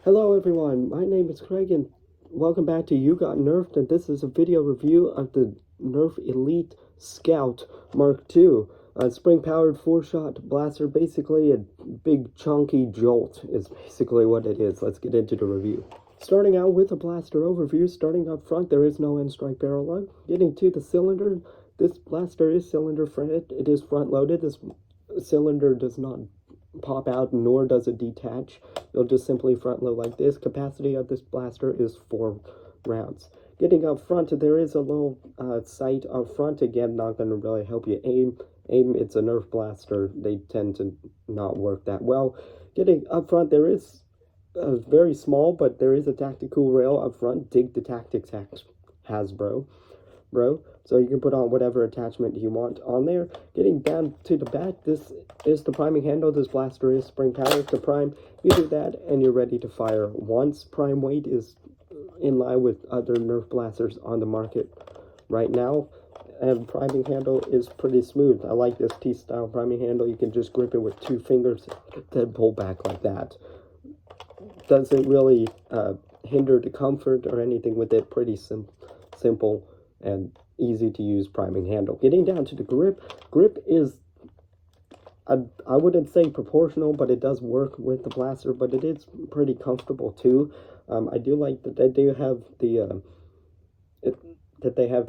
Hello everyone, my name is Craig and welcome back to You Got Nerfed, and this is a video review of the Nerf Elite Scout Mark II. Spring-powered 4-shot blaster, basically a big chunky jolt is basically what it is. Let's get into the review. Starting out with a blaster overview, starting up front, there is no end strike barrel lug. Getting to the cylinder, this blaster is cylinder fronted, it is front loaded. This cylinder does not pop out, nor does it detach. You'll just simply front load like this. Capacity of this blaster is 4 rounds. Getting up front, there is a little sight up front. Again, not going to really help you aim. It's a Nerf blaster. They tend to not work that well. Getting up front, there is very small, but there is a tactical rail up front. Dig the tactics Hasbro. So you can put on whatever attachment you want on there. Getting down to the back, this is the priming handle. This blaster is spring powered to prime. You do that and you're ready to fire. Once prime weight is in line with other Nerf blasters on the market right now, and priming handle is pretty smooth. I like this T-style priming handle. You can just grip it with 2 fingers, then pull back like that. Doesn't really hinder the comfort or anything with it. Pretty simple and easy to use priming handle. Getting down to the grip is, I wouldn't say proportional, but it does work with the blaster, but it is pretty comfortable too. I do like that they do have the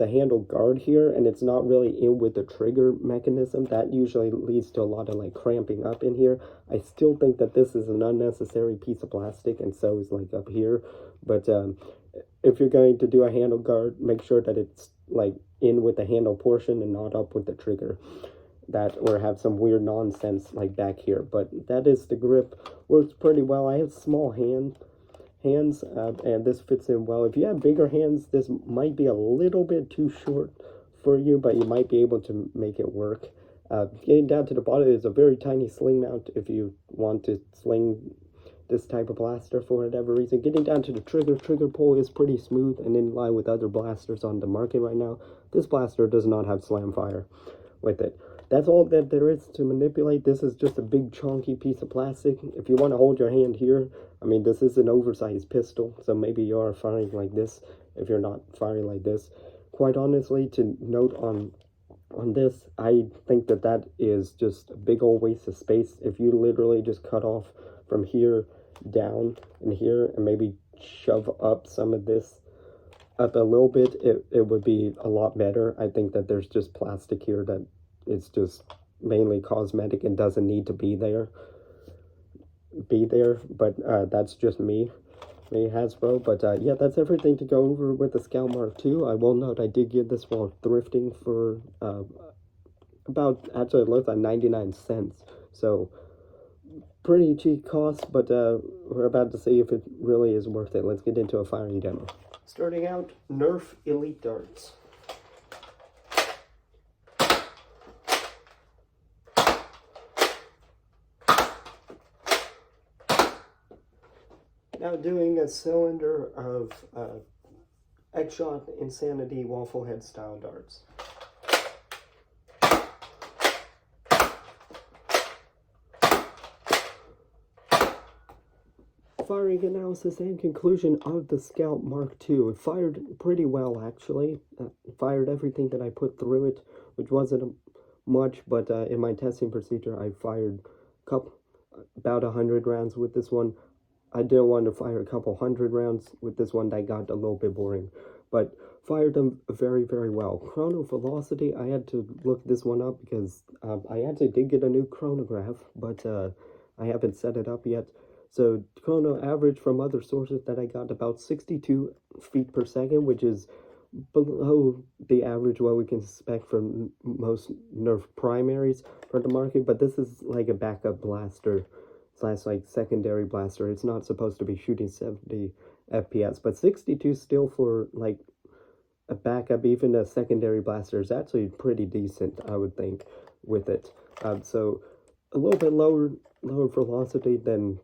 handle guard here, and it's not really in with the trigger mechanism. That usually leads to a lot of like cramping up in here. I still think that this is an unnecessary piece of plastic, and so is like up here. But if you're going to do a handle guard, make sure that it's like in with the handle portion and not up with the trigger, that or have some weird nonsense like back here. But that is the grip. Works pretty well. I have small hands, and this fits in well. If you have bigger hands, this might be a little bit too short for you, but you might be able to make it work. Getting down to the bottom is a very tiny sling mount if you want to sling this type of blaster for whatever reason. Getting down to the trigger pull is pretty smooth and in line with other blasters on the market right now. This blaster does not have slam fire with it. That's all that there is to manipulate. This is just a big chunky piece of plastic. If you want to hold your hand here, I mean, this is an oversized pistol, so maybe you are firing like this if you're not firing like this. Quite honestly, to note on this, I think that is just a big old waste of space. If you literally just cut off from here down and here and maybe shove up some of this up a little bit, it would be a lot better. I think that there's just plastic here that it's just mainly cosmetic and doesn't need to be there, but that's just me Hasbro. But yeah, that's everything to go over with the Scout Mark II. I will note I did get this while thrifting for about, actually it looks like 99 cents, so pretty cheap cost. But we're about to see if it really is worth it. Let's get into a firing demo. Starting out, Nerf Elite darts. Now doing a cylinder of X-Shot Insanity waffle head style darts. Firing analysis and conclusion of the Scout Mark II. It fired pretty well, actually. Fired everything that I put through it, which wasn't much, but in my testing procedure, I fired about 100 rounds with this one. I didn't want to fire a couple hundred rounds with this one. That got a little bit boring, but fired them very, very well. Chrono velocity, I had to look this one up because I actually did get a new chronograph, but I haven't set it up yet. So chrono average from other sources that I got about 62 feet per second, which is below the average what we can expect from most Nerf primaries for the market. But this is like a backup blaster slash like secondary blaster. It's not supposed to be shooting 70 FPS, but 62 still for like a backup, even a secondary blaster, is actually pretty decent, I would think, with it. So a little bit lower velocity than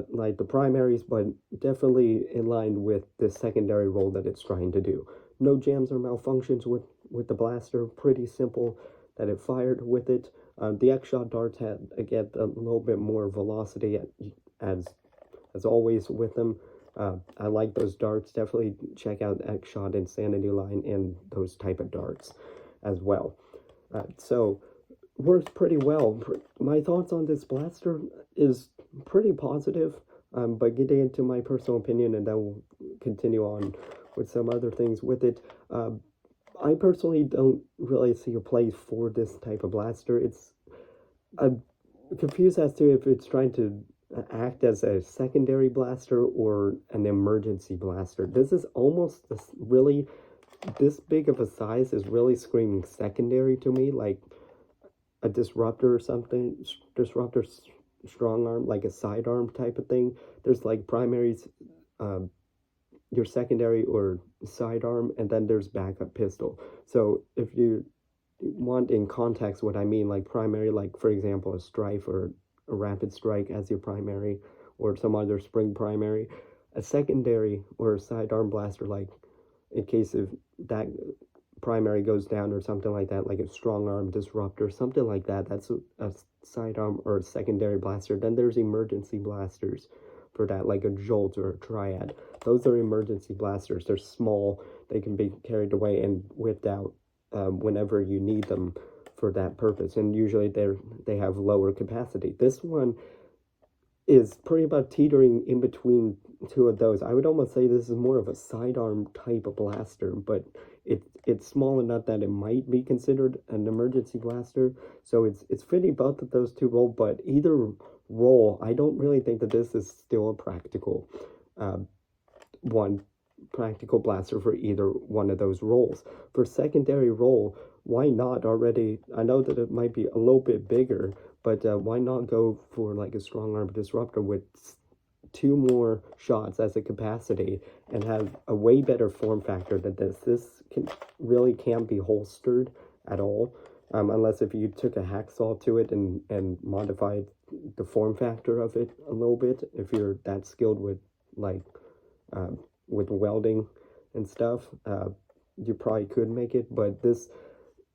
like the primaries, but definitely in line with the secondary role that it's trying to do. No jams or malfunctions with the blaster. Pretty simple that it fired with it. The X-Shot darts had, again, a little bit more velocity as as always with them. I like those darts. Definitely check out X-Shot Insanity line and those type of darts as well. So works pretty well. My thoughts on this blaster is pretty positive, but getting into my personal opinion, and then we'll continue on with some other things with it. I personally don't really see a place for this type of blaster. I'm confused as to if it's trying to act as a secondary blaster or an emergency blaster. This is almost really, this big of a size is really screaming secondary to me, like a disruptor or something, disruptor strong arm, like a sidearm type of thing. There's like primaries, your secondary or sidearm, and then there's backup pistol. So if you want in context what I mean, like primary, like for example a strife or a rapid strike as your primary, or some other spring primary, a secondary or a sidearm blaster, like in case of that primary goes down or something like that, like a strong arm disruptor, something like that, that's a sidearm or a secondary blaster. Then there's emergency blasters for that, like a Jolt or a Triad. Those are emergency blasters. They're small, they can be carried away and whipped out whenever you need them for that purpose, and usually they have lower capacity. This one is pretty much teetering in between two of those. I would almost say this is more of a sidearm type of blaster, but it's small enough that it might be considered an emergency blaster. So it's fitting both of those two roles, but either role, I don't really think that this is still a practical one practical blaster for either one of those roles. For secondary role, why not already? I know that it might be a little bit bigger, but why not go for like a strong arm disruptor with 2 more shots as a capacity and have a way better form factor than this? This really can't be holstered at all, unless if you took a hacksaw to it and modified the form factor of it a little bit. If you're that skilled with like with welding and stuff, you probably could make it, but this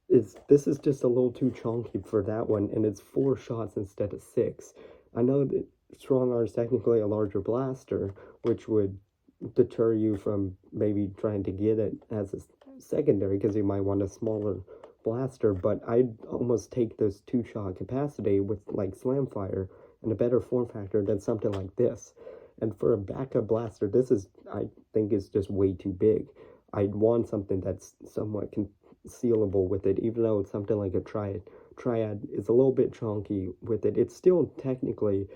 is just a little too chunky for that one, and it's 4 shots instead of 6. I know that strong arm is technically a larger blaster, which would deter you from maybe trying to get it as a secondary because you might want a smaller blaster, but I'd almost take this 2-shot capacity with like slam fire and a better form factor than something like this. And for a backup blaster, this is, I think, is just way too big. I'd want something that's somewhat concealable with it, even though it's something like a Triad is a little bit chunky with it. It still technically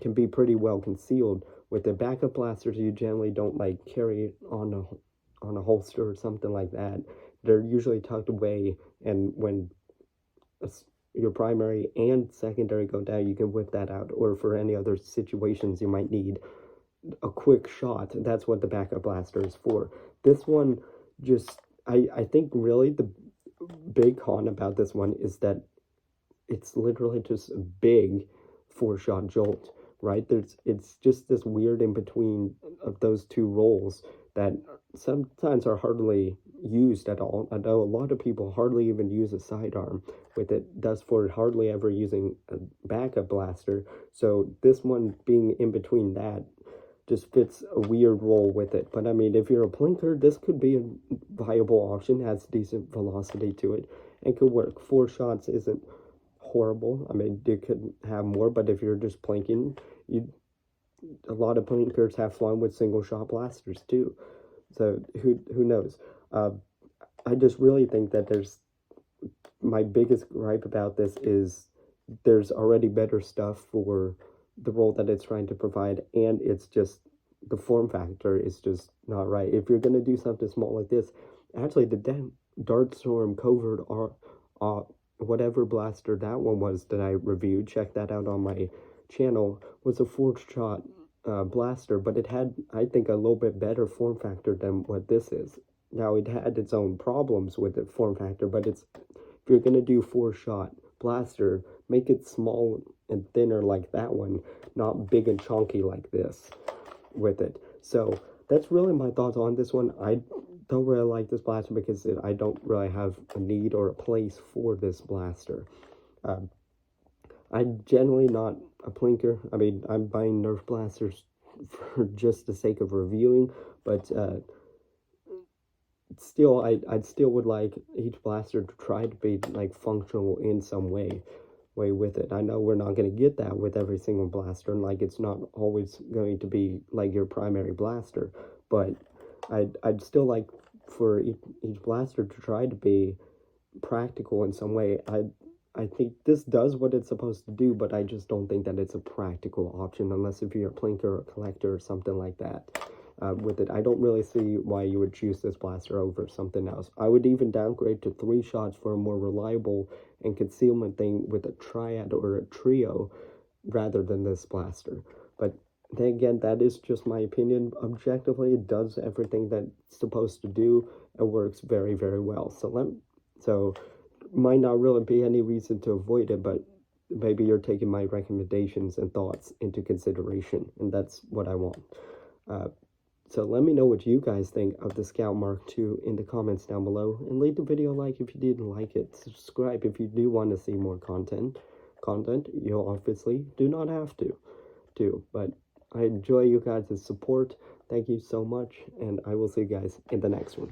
can be pretty well concealed. With the backup blasters, you generally don't like carry it on a holster or something like that. They're usually tucked away, and when your primary and secondary go down, you can whip that out, or for any other situations you might need a quick shot. That's what the backup blaster is for. This one, just I think really the big con about this one is that it's literally just a big 4-shot Jolt, right? It's just this weird in between of those two roles that sometimes are hardly used at all. I know a lot of people hardly even use a sidearm with it, thus for hardly ever using a backup blaster. So this one being in between that just fits a weird role with it. But I mean, if you're a plinker, this could be a viable option, has decent velocity to it, and could work. 4 shots isn't horrible. I mean, you could have more, but if you're just plinking, a lot of plinkers have fun with single shot blasters too. So who knows? I just really think that my biggest gripe about this is there's already better stuff for the role that it's trying to provide, and it's just the form factor is just not right. If you're going to do something small like this, actually the Dartstorm Covert or whatever blaster that one was that I reviewed, check that out on my channel, was a 4-shot blaster, but it had, I think, a little bit better form factor than what this is. Now, it had its own problems with the form factor, but if you're going to do 4-shot blaster, make it small and thinner like that one, not big and chunky like this with it. So that's really my thoughts on this one. I don't really like this blaster because I don't really have a need or a place for this blaster. I'm generally not a plinker. I mean, I'm buying Nerf blasters for just the sake of reviewing, but still, I still would like each blaster to try to be like functional in some way with it. I know we're not going to get that with every single blaster, and like it's not always going to be like your primary blaster, but I'd still like for each blaster to try to be practical in some way. I think this does what it's supposed to do, but I just don't think that it's a practical option unless if you're a plinker or a collector or something like that. With it, I don't really see why you would choose this blaster over something else. I would even downgrade to 3 shots for a more reliable and concealment thing with a triad or a trio rather than this blaster. But then again, that is just my opinion. Objectively, it does everything that it's supposed to do. It works very, very well. So might not really be any reason to avoid it, but maybe you're taking my recommendations and thoughts into consideration, and that's what I want. So let me know what you guys think of the Scout Mark II in the comments down below, and leave the video a like if you didn't like it. Subscribe if you do want to see more content. You obviously do not have to, but I enjoy you guys' support. Thank you so much, and I will see you guys in the next one.